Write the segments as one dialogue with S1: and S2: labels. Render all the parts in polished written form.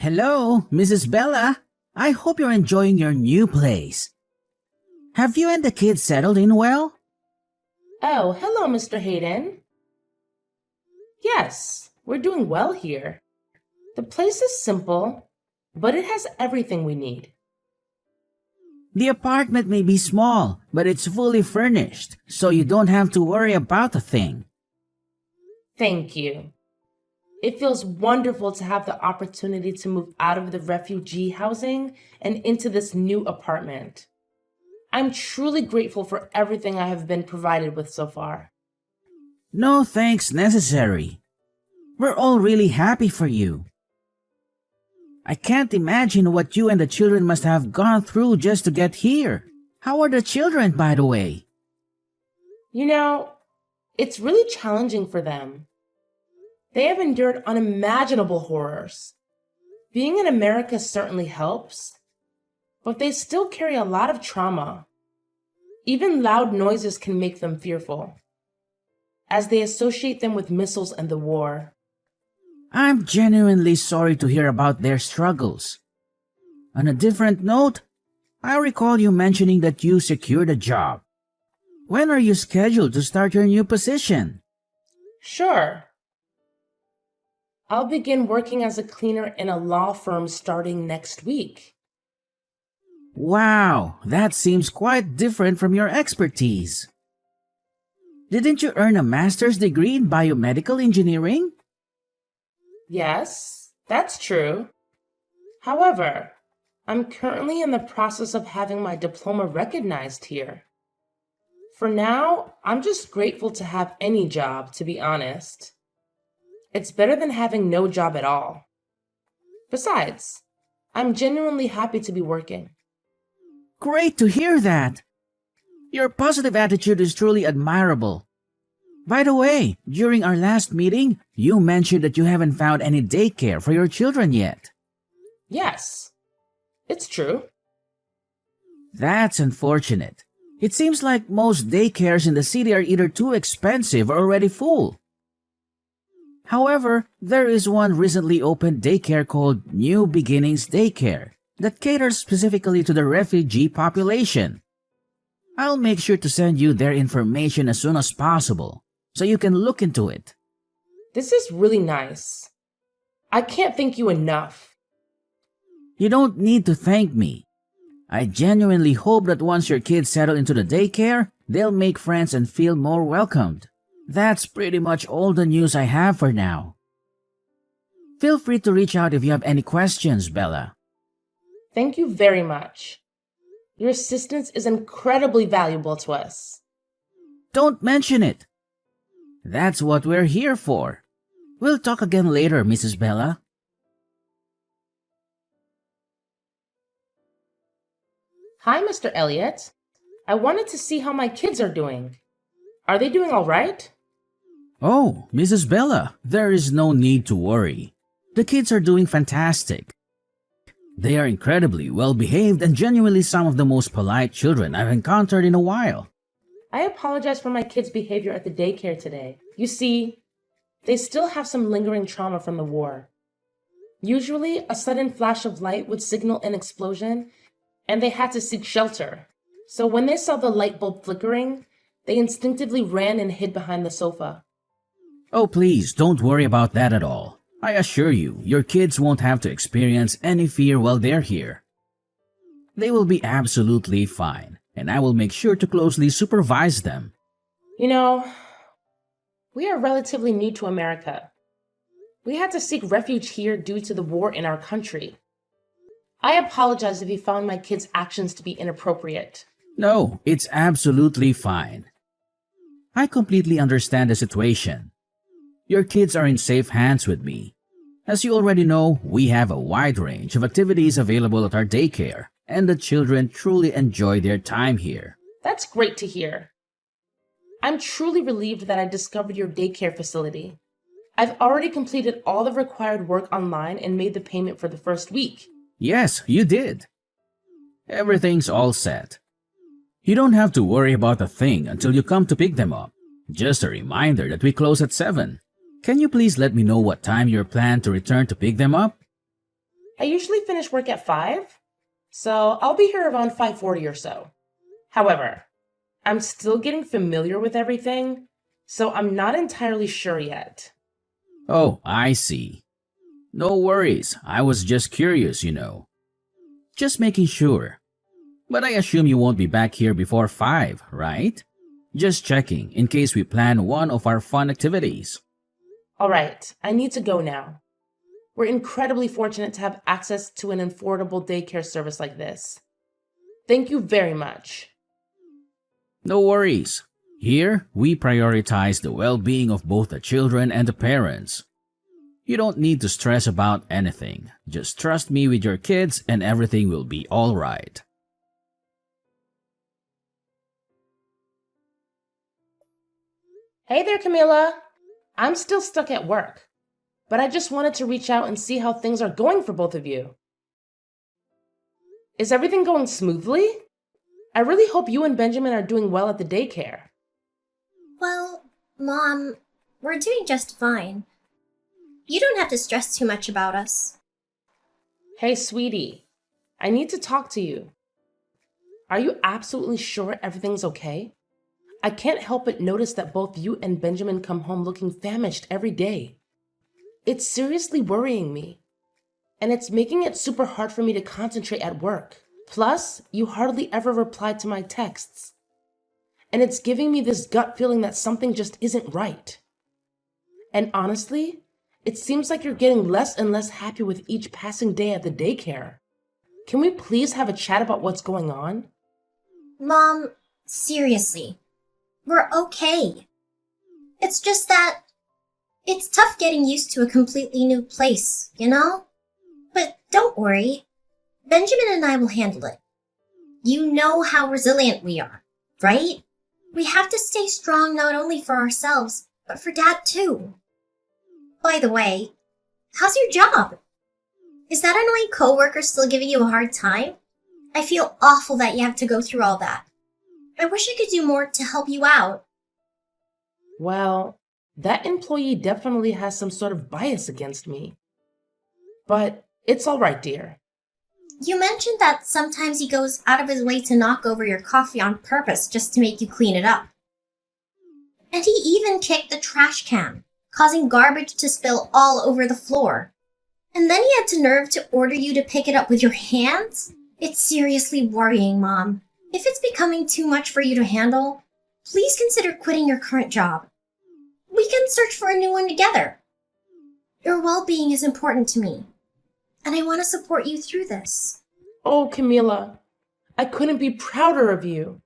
S1: Hello, Mrs. Bella. I hope you're enjoying your new place. Have you and the kids settled in well?
S2: Oh, hello, Mr. Hayden. Yes, we're doing well here. The place is simple, but it has everything we need.
S1: The apartment may be small, but it's fully furnished, so you don't have to worry about a thing.
S2: Thank you. It feels wonderful to have the opportunity to move out of the refugee housing and into this new apartment. I'm truly grateful for everything I have been provided with so far.
S1: No thanks necessary. We're all really happy for you. I can't imagine what you and the children must have gone through just to get here. How are the children, by the way?
S2: You know, it's really challenging for them. They have endured unimaginable horrors. Being in America certainly helps, but they still carry a lot of trauma. Even loud noises can make them fearful, as they associate them with missiles and the war.
S1: I'm genuinely sorry to hear about their struggles. On a different note, I recall you mentioning that you secured a job. When are you scheduled to start your new position?
S2: Sure. I'll begin working as a cleaner in a law firm starting next week.
S1: Wow, that seems quite different from your expertise. Didn't you earn a master's degree in biomedical engineering?
S2: Yes, that's true. However, I'm currently in the process of having my diploma recognized here. For now, I'm just grateful to have any job, to be honest. It's better than having no job at all. Besides, I'm genuinely happy to be working.
S1: Great to hear that. Your positive attitude is truly admirable. By the way, during our last meeting, you mentioned that you haven't found any daycare for your children yet.
S2: Yes, it's true.
S1: That's unfortunate. It seems like most daycares in the city are either too expensive or already full. However, there is one recently opened daycare called New Beginnings Daycare that caters specifically to the refugee population. I'll make sure to send you their information as soon as possible, so you can look into it.
S2: This is really nice. I can't thank you enough.
S1: You don't need to thank me. I genuinely hope that once your kids settle into the daycare, they'll make friends and feel more welcomed. That's pretty much all the news I have for now. Feel free to reach out if you have any questions, Bella.
S2: Thank you very much. Your assistance is incredibly valuable to us.
S1: Don't mention it. That's what we're here for. We'll talk again later, Mrs. Bella.
S2: Hi, Mr. Elliott. I wanted to see how my kids are doing. Are they doing all right?
S1: Oh, Mrs. Bella, there is no need to worry. The kids are doing fantastic. They are incredibly well behaved and genuinely some of the most polite children I've encountered in a while.
S2: I apologize for my kids' behavior at the daycare today. You see, they still have some lingering trauma from the war. Usually, a sudden flash of light would signal an explosion, and they had to seek shelter. So when they saw the light bulb flickering, they instinctively ran and hid behind the sofa.
S1: Oh, please, don't worry about that at all. I assure you, your kids won't have to experience any fear while they're here. They will be absolutely fine, and I will make sure to closely supervise them.
S2: You know, we are relatively new to America. We had to seek refuge here due to the war in our country. I apologize if you found my kids' actions to be inappropriate.
S1: No, it's absolutely fine. I completely understand the situation. Your kids are in safe hands with me. As you already know, we have a wide range of activities available at our daycare, and the children truly enjoy their time here.
S2: That's great to hear. I'm truly relieved that I discovered your daycare facility. I've already completed all the required work online and made the payment for the first week.
S1: Yes, you did. Everything's all set. You don't have to worry about a thing until you come to pick them up. Just a reminder that we close at 7. Can you please let me know what time you're planned to return to pick them up?
S2: I usually finish work at 5, so I'll be here around 5:40 or so. However, I'm still getting familiar with everything, so I'm not entirely sure yet.
S1: Oh, I see. No worries. I was just curious. Just making sure. But I assume you won't be back here before 5, right? Just checking in case we plan one of our fun activities.
S2: All right, I need to go now. We're incredibly fortunate to have access to an affordable daycare service like this. Thank you very much.
S1: No worries. Here, we prioritize the well being of both the children and the parents. You don't need to stress about anything. Just trust me with your kids and everything will be alright.
S2: Hey there, Camila. I'm still stuck at work, but I just wanted to reach out and see how things are going for both of you. Is everything going smoothly? I really hope you and Benjamin are doing well at the daycare.
S3: Well, Mom, we're doing just fine. You don't have to stress too much about us.
S2: Hey, sweetie, I need to talk to you. Are you absolutely sure everything's okay? I can't help but notice that both you and Benjamin come home looking famished every day. It's seriously worrying me, and it's making it super hard for me to concentrate at work. Plus, you hardly ever reply to my texts, and it's giving me this gut feeling that something just isn't right. And honestly, it seems like you're getting less and less happy with each passing day at the daycare. Can we please have a chat about what's going on?
S3: Mom, seriously, we're okay. It's just that it's tough getting used to a completely new place, you know? But don't worry. Benjamin and I will handle it. You know how resilient we are, right? We have to stay strong not only for ourselves, but for Dad too. By the way, how's your job? Is that annoying coworker still giving you a hard time? I feel awful that you have to go through all that. I wish I could do more to help you out.
S2: Well, that employee definitely has some sort of bias against me. But it's all right, dear.
S3: You mentioned that sometimes he goes out of his way to knock over your coffee on purpose just to make you clean it up. And he even kicked the trash can, causing garbage to spill all over the floor. And then he had the nerve to order you to pick it up with your hands? It's seriously worrying, Mom. If it's becoming too much for you to handle, please consider quitting your current job. We can search for a new one together. Your well-being is important to me, and I want to support you through this.
S2: Oh, Camila, I couldn't be prouder of you.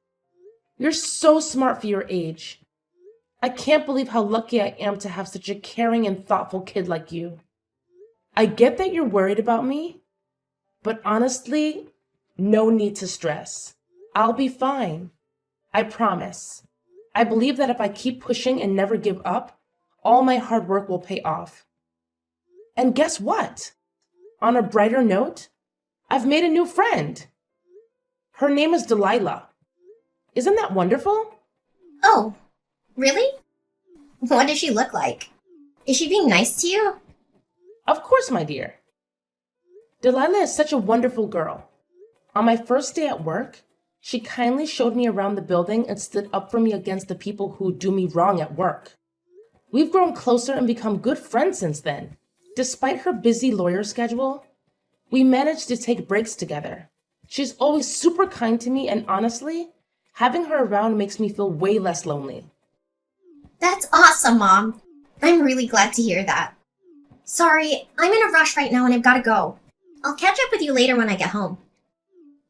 S2: You're so smart for your age. I can't believe how lucky I am to have such a caring and thoughtful kid like you. I get that you're worried about me, but honestly, no need to stress. I'll be fine. I promise. I believe that if I keep pushing and never give up, all my hard work will pay off. And guess what? On a brighter note, I've made a new friend. Her name is Delilah. Isn't that wonderful?
S3: Oh, really? What does she look like? Is she being nice to you?
S2: Of course, my dear. Delilah is such a wonderful girl. On my first day at work, she kindly showed me around the building and stood up for me against the people who do me wrong at work. We've grown closer and become good friends since then. Despite her busy lawyer schedule, we managed to take breaks together. She's always super kind to me, and honestly, having her around makes me feel way less lonely.
S3: That's awesome, Mom. I'm really glad to hear that. Sorry, I'm in a rush right now and I've got to go. I'll catch up with you later when I get home.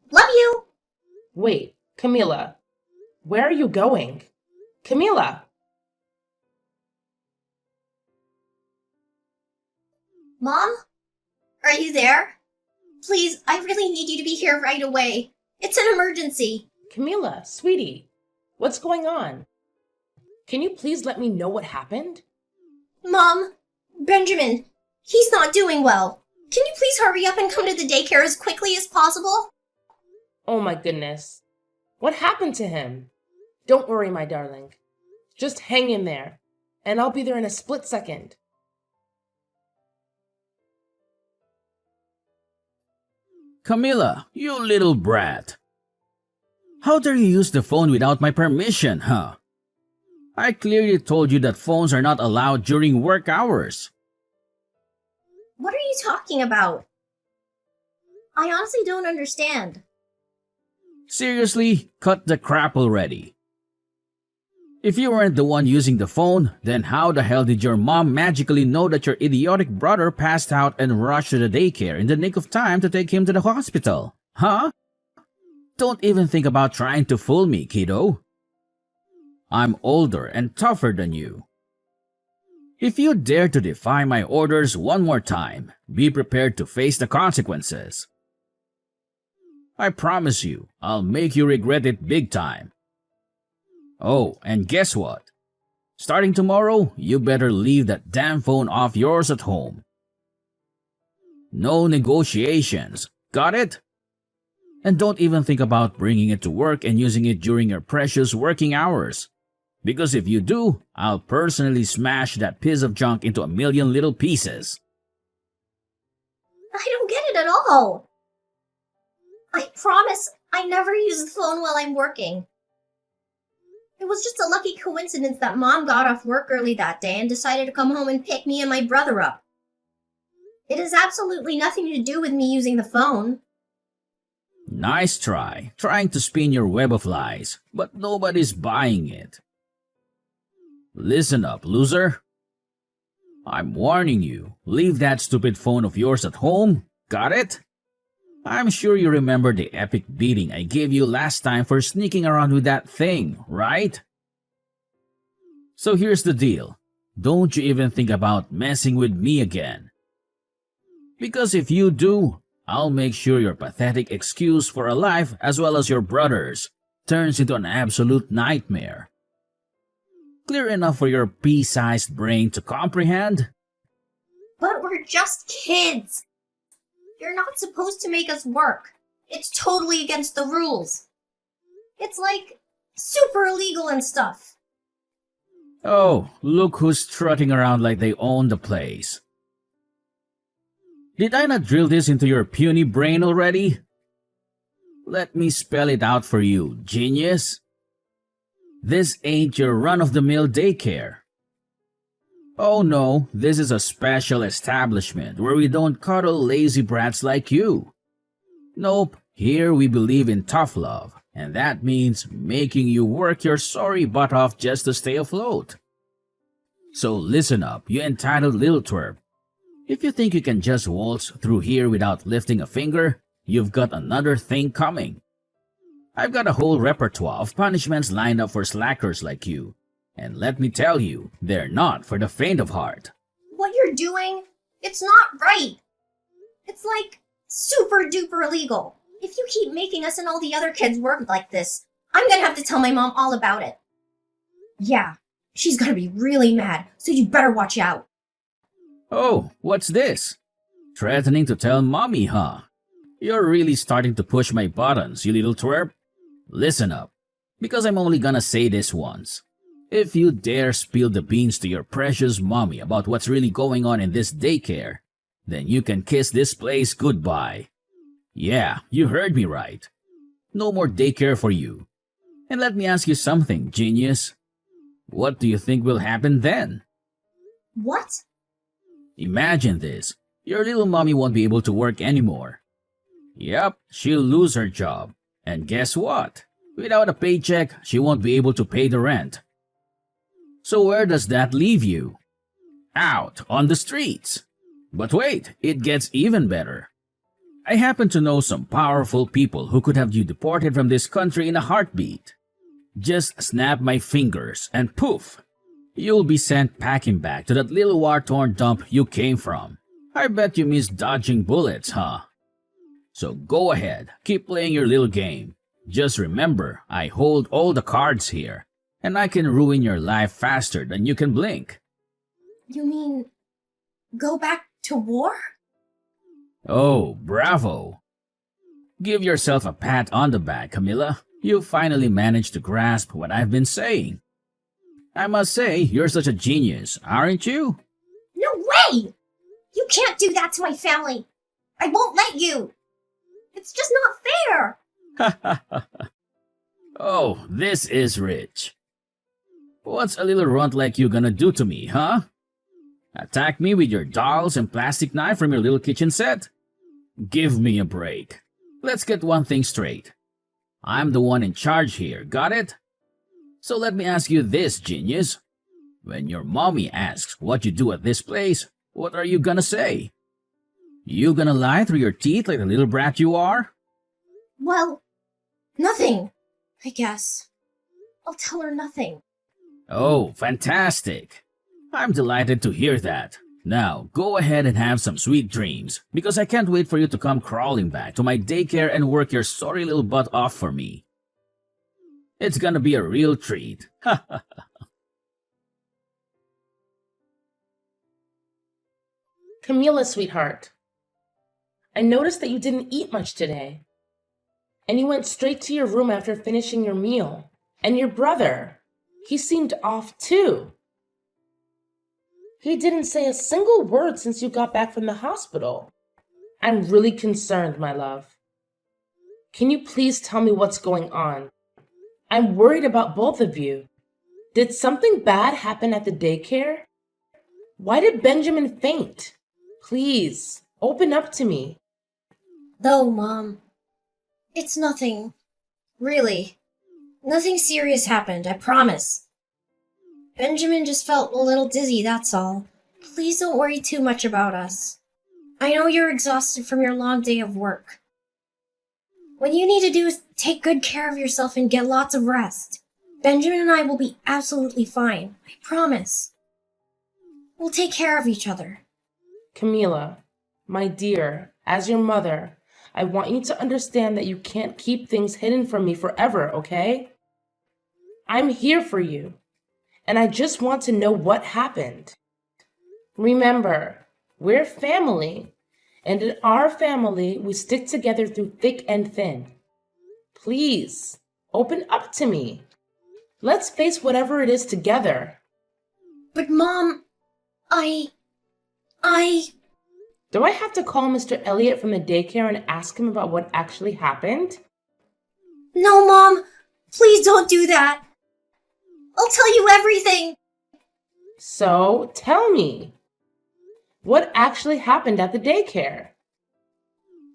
S3: Love you!
S2: Wait, Camila, where are you going? Camila!
S3: Mom? Are you there? Please, I really need you to be here right away. It's an emergency.
S2: Camila, sweetie, what's going on? Can you please let me know what happened?
S3: Mom, Benjamin, he's not doing well. Can you please hurry up and come to the daycare as quickly as possible?
S2: Oh my goodness. What happened to him? Don't worry, my darling. Just hang in there, and I'll be there in a split second.
S1: Camilla, you little brat. How dare you use the phone without my permission, huh? I clearly told you that phones are not allowed during work hours.
S3: What are you talking about? I honestly don't understand.
S1: Seriously, cut the crap already. If you weren't the one using the phone, then how the hell did your mom magically know that your idiotic brother passed out and rushed to the daycare in the nick of time to take him to the hospital? Huh? Don't even think about trying to fool me, kiddo. I'm older and tougher than you. If you dare to defy my orders one more time, be prepared to face the consequences. I promise you, I'll make you regret it big time. Oh, and guess what? Starting tomorrow, you better leave that damn phone off yours at home. No negotiations, got it? And don't even think about bringing it to work and using it during your precious working hours. Because if you do, I'll personally smash that piece of junk into a million little pieces.
S3: I don't get it at all. I promise I never use the phone while I'm working. It was just a lucky coincidence that Mom got off work early that day and decided to come home and pick me and my brother up. It has absolutely nothing to do with me using the phone.
S1: Nice try, trying to spin your web of lies, but nobody's buying it. Listen up, loser. I'm warning you, leave that stupid phone of yours at home, got it? I'm sure you remember the epic beating I gave you last time for sneaking around with that thing, right? So here's the deal. Don't you even think about messing with me again. Because if you do, I'll make sure your pathetic excuse for a life as well as your brother's turns into an absolute nightmare. Clear enough for your pea-sized brain to comprehend?
S3: But we're just kids. You're not supposed to make us work. It's totally against the rules. It's like super illegal and stuff.
S1: Oh, look who's strutting around like they own the place. Did I not drill this into your puny brain already? Let me spell it out for you, genius. This ain't your run-of-the-mill daycare. Oh no, this is a special establishment where we don't cuddle lazy brats like you. Nope, here we believe in tough love, and that means making you work your sorry butt off just to stay afloat. So listen up, you entitled little twerp. If you think you can just waltz through here without lifting a finger, you've got another thing coming. I've got a whole repertoire of punishments lined up for slackers like you. And let me tell you, they're not for the faint of heart.
S3: What you're doing, it's not right. It's like super duper illegal. If you keep making us and all the other kids work like this, I'm gonna have to tell my mom all about it. Yeah, she's gonna be really mad, so you better watch out.
S1: Oh, what's this? Threatening to tell mommy, huh? You're really starting to push my buttons, you little twerp. Listen up, because I'm only gonna say this once. If you dare spill the beans to your precious mommy about what's really going on in this daycare, then you can kiss this place goodbye. Yeah, you heard me right. No more daycare for you. And let me ask you something, genius. What do you think will happen then?
S3: What?
S1: Imagine this. Your little mommy won't be able to work anymore. Yep, she'll lose her job. And guess what? Without a paycheck, she won't be able to pay the rent. So where does that leave you? Out on the streets. But wait, it gets even better. I happen to know some powerful people who could have you deported from this country in a heartbeat. Just snap my fingers and poof, you'll be sent packing back to that little war-torn dump you came from. I bet you miss dodging bullets, huh? So go ahead, keep playing your little game. Just remember, I hold all the cards here. And I can ruin your life faster than you can blink.
S3: You mean go back to war?
S1: Oh, bravo. Give yourself a pat on the back, Camilla. You finally managed to grasp what I've been saying. I must say, you're such a genius, aren't you?
S3: No way! You can't do that to my family. I won't let you. It's just not fair.
S1: Oh, this is rich. What's a little runt like you gonna do to me, huh? Attack me with your dolls and plastic knife from your little kitchen set? Give me a break. Let's get one thing straight. I'm the one in charge here, got it? So let me ask you this, genius. When your mommy asks what you do at this place, what are you gonna say? You gonna lie through your teeth like the little brat you are?
S3: Well, nothing, I guess. I'll tell her nothing.
S1: Oh, fantastic. I'm delighted to hear that. Now, go ahead and have some sweet dreams, because I can't wait for you to come crawling back to my daycare and work your sorry little butt off for me. It's gonna be a real treat.
S2: Camila, sweetheart, I noticed that you didn't eat much today. And you went straight to your room after finishing your meal. And your brother, he seemed off too. He didn't say a single word since you got back from the hospital. I'm really concerned, my love. Can you please tell me what's going on? I'm worried about both of you. Did something bad happen at the daycare? Why did Benjamin faint? Please, open up to me.
S3: No, Mom. It's nothing. Really. Nothing serious happened, I promise. Benjamin just felt a little dizzy, that's all. Please don't worry too much about us. I know you're exhausted from your long day of work. What you need to do is take good care of yourself and get lots of rest. Benjamin and I will be absolutely fine, I promise. We'll take care of each other.
S2: Camila, my dear, as your mother, I want you to understand that you can't keep things hidden from me forever, okay? I'm here for you, and I just want to know what happened. Remember, we're family, and in our family, we stick together through thick and thin. Please, open up to me. Let's face whatever it is together.
S3: But Mom, I...
S2: Do I have to call Mr. Elliot from the daycare and ask him about what actually happened?
S3: No, Mom! Please don't do that! I'll tell you everything!
S2: So, tell me. What actually happened at the daycare?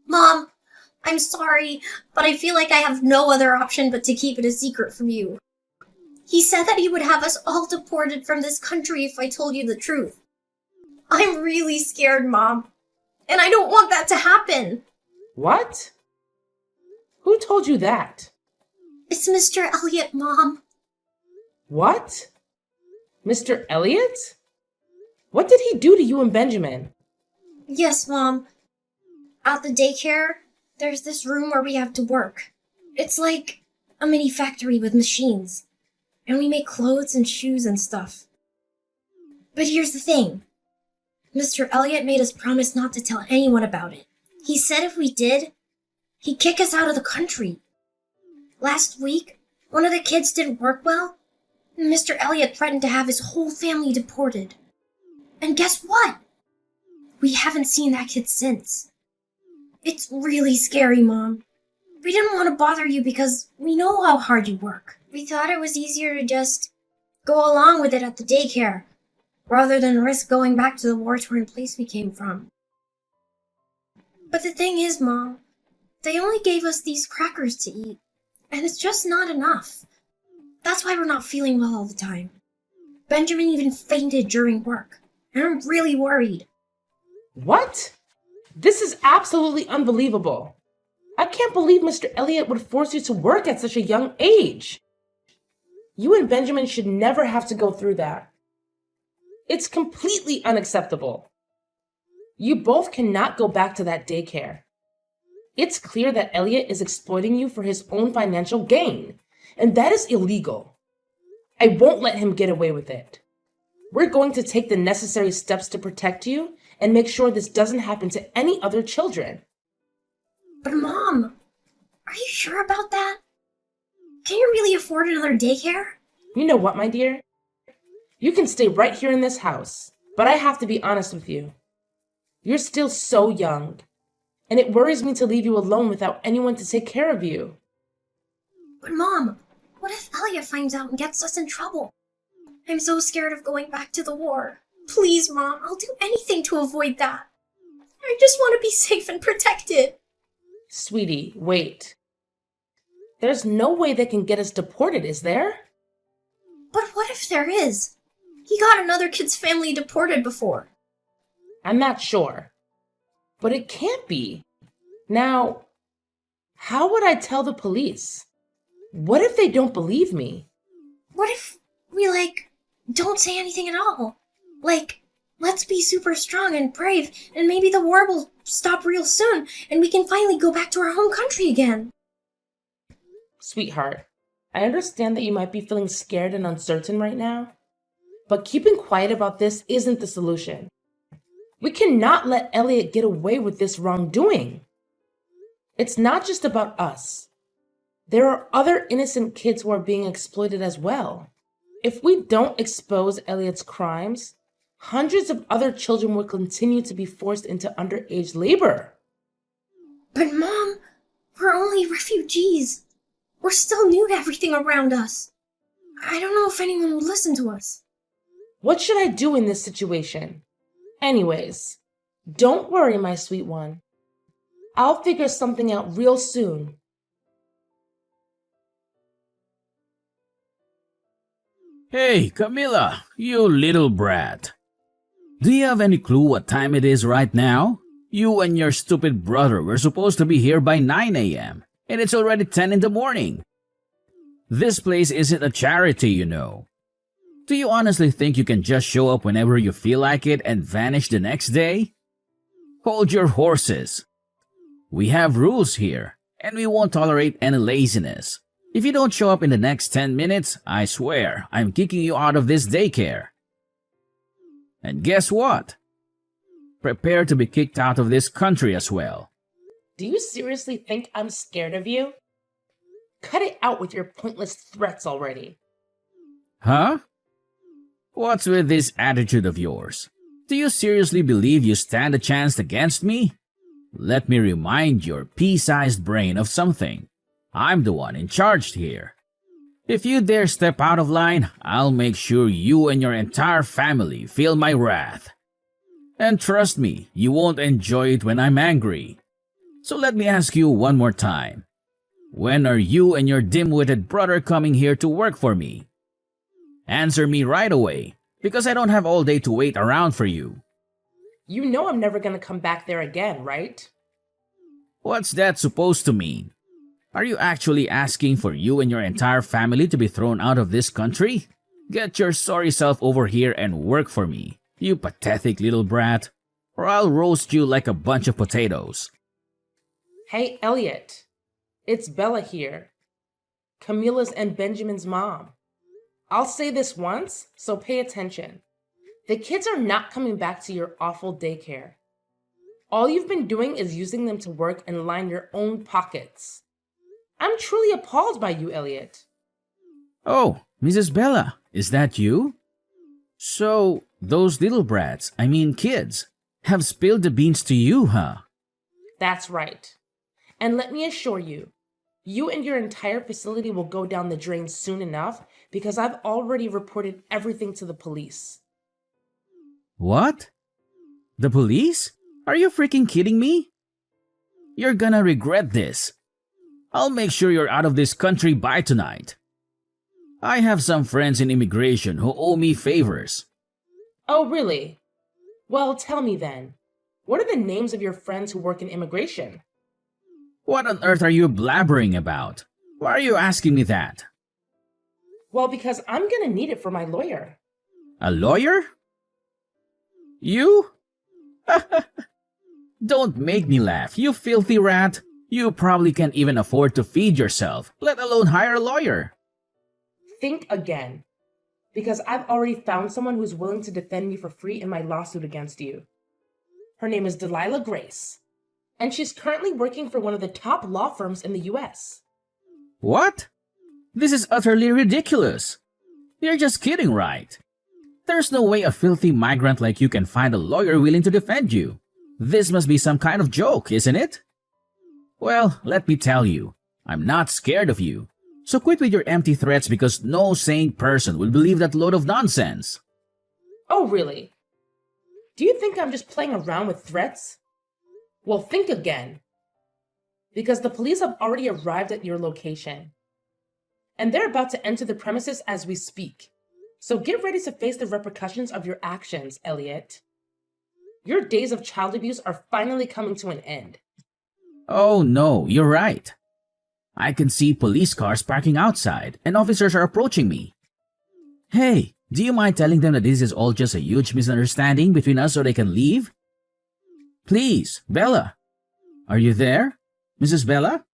S3: Mom, I'm sorry, but I feel like I have no other option but to keep it a secret from you. He said that he would have us all deported from this country if I told you the truth. I'm really scared, Mom. And I don't want that to happen.
S2: What? Who told you that?
S3: It's Mr. Elliot, Mom.
S2: What? Mr. Elliot? What did he do to you and Benjamin?
S3: Yes, Mom. At the daycare, there's this room where we have to work. It's like a mini factory with machines. And we make clothes and shoes and stuff. But here's the thing. Mr. Elliot made us promise not to tell anyone about it. He said if we did, he'd kick us out of the country. Last week, one of the kids didn't work well, and Mr. Elliot threatened to have his whole family deported. And guess what? We haven't seen that kid since. It's really scary, Mom. We didn't want to bother you because we know how hard you work. We thought it was easier to just go along with it at the daycare, rather than risk going back to the war-torn place we came from. But the thing is, Mom, they only gave us these crackers to eat, and it's just not enough. That's why we're not feeling well all the time. Benjamin even fainted during work, and I'm really worried.
S2: What? This is absolutely unbelievable. I can't believe Mr. Elliot would force you to work at such a young age. You and Benjamin should never have to go through that. It's completely unacceptable. You both cannot go back to that daycare. It's clear that Elliot is exploiting you for his own financial gain, and that is illegal. I won't let him get away with it. We're going to take the necessary steps to protect you and make sure this doesn't happen to any other children.
S3: But Mom, are you sure about that? Can you really afford another daycare?
S2: You know what, my dear? You can stay right here in this house, but I have to be honest with you. You're still so young, and it worries me to leave you alone without anyone to take care of you.
S3: But Mom, what if Elliot finds out and gets us in trouble? I'm so scared of going back to the war. Please, Mom, I'll do anything to avoid that. I just want to be safe and protected.
S2: Sweetie, wait. There's no way they can get us deported, is there?
S3: But what if there is? He got another kid's family deported before.
S2: I'm not sure. But it can't be. Now, how would I tell the police? What if they don't believe me?
S3: What if we, don't say anything at all? Let's be super strong and brave, and maybe the war will stop real soon, and we can finally go back to our home country again.
S2: Sweetheart, I understand that you might be feeling scared and uncertain right now, but keeping quiet about this isn't the solution. We cannot let Elliot get away with this wrongdoing. It's not just about us. There are other innocent kids who are being exploited as well. If we don't expose Elliot's crimes, hundreds of other children will continue to be forced into underage labor.
S3: But Mom, we're only refugees. We're still new to everything around us. I don't know if anyone will listen to us.
S2: What should I do in this situation? Anyways, don't worry, my sweet one. I'll figure something out real soon.
S1: Hey, Camilla, you little brat. Do you have any clue what time it is right now? You and your stupid brother were supposed to be here by 9 a.m., and it's already 10 in the morning. This place isn't a charity, you know. Do you honestly think you can just show up whenever you feel like it and vanish the next day? Hold your horses. We have rules here, and we won't tolerate any laziness. If you don't show up in the next 10 minutes, I swear I'm kicking you out of this daycare. And guess what? Prepare to be kicked out of this country as well.
S2: Do you seriously think I'm scared of you? Cut it out with your pointless threats already.
S1: Huh? What's with this attitude of yours? Do you seriously believe you stand a chance against me? Let me remind your pea-sized brain of something. I'm the one in charge here. If you dare step out of line, I'll make sure you and your entire family feel my wrath. And trust me, you won't enjoy it when I'm angry. So let me ask you one more time. When are you and your dim-witted brother coming here to work for me? Answer me right away, because I don't have all day to wait around for you.
S2: You know I'm never going to come back there again, right?
S1: What's that supposed to mean? Are you actually asking for you and your entire family to be thrown out of this country? Get your sorry self over here and work for me, you pathetic little brat, or I'll roast you like a bunch of potatoes.
S2: Hey, Elliot. It's Bella here. Camilla's and Benjamin's mom. I'll say this once, so pay attention. The kids are not coming back to your awful daycare. All you've been doing is using them to work and line your own pockets. I'm truly appalled by you, Elliot.
S1: Oh, Mrs. Bella, is that you? So, those little brats, kids, have spilled the beans to you, huh?
S2: That's right. And let me assure you, you and your entire facility will go down the drain soon enough because I've already reported everything to the police.
S1: What? The police? Are you freaking kidding me? You're gonna regret this. I'll make sure you're out of this country by tonight. I have some friends in immigration who owe me favors.
S2: Oh, really? Well, tell me then. What are the names of your friends who work in immigration?
S1: What on earth are you blabbering about? Why are you asking me that?
S2: Well, because I'm gonna need it for my lawyer.
S1: A lawyer? You? Don't make me laugh, you filthy rat. You probably can't even afford to feed yourself, let alone hire a lawyer.
S2: Think again. Because I've already found someone who's willing to defend me for free in my lawsuit against you. Her name is Delilah Grace. And she's currently working for one of the top law firms in the US.
S1: What? This is utterly ridiculous. You're just kidding, right? There's no way a filthy migrant like you can find a lawyer willing to defend you. This must be some kind of joke, isn't it? Well, let me tell you, I'm not scared of you. So quit with your empty threats because no sane person will believe that load of nonsense.
S2: Oh, really? Do you think I'm just playing around with threats? Well, think again. Because the police have already arrived at your location. And they're about to enter the premises as we speak. So get ready to face the repercussions of your actions, Elliot. Your days of child abuse are finally coming to an end.
S1: Oh no, you're right. I can see police cars parking outside and officers are approaching me. Hey, do you mind telling them that this is all just a huge misunderstanding between us so they can leave? Please, Bella. Are you there? Mrs. Bella?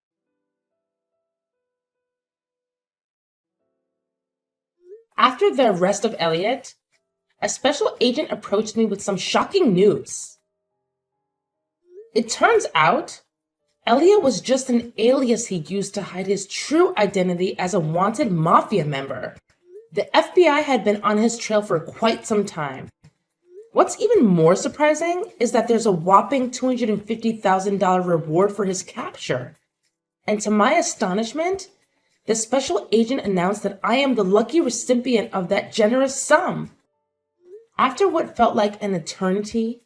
S2: After the arrest of Elliot, a special agent approached me with some shocking news. It turns out, Elliot was just an alias he used to hide his true identity as a wanted mafia member. The FBI had been on his trail for quite some time. What's even more surprising is that there's a whopping $250,000 reward for his capture. And to my astonishment, the special agent announced that I am the lucky recipient of that generous sum. After what felt like an eternity,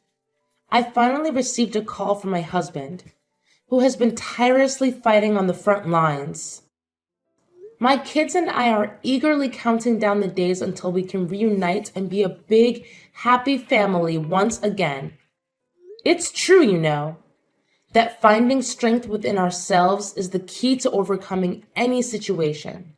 S2: I finally received a call from my husband, who has been tirelessly fighting on the front lines. My kids and I are eagerly counting down the days until we can reunite and be a big, happy family once again. It's true, you know, that finding strength within ourselves is the key to overcoming any situation.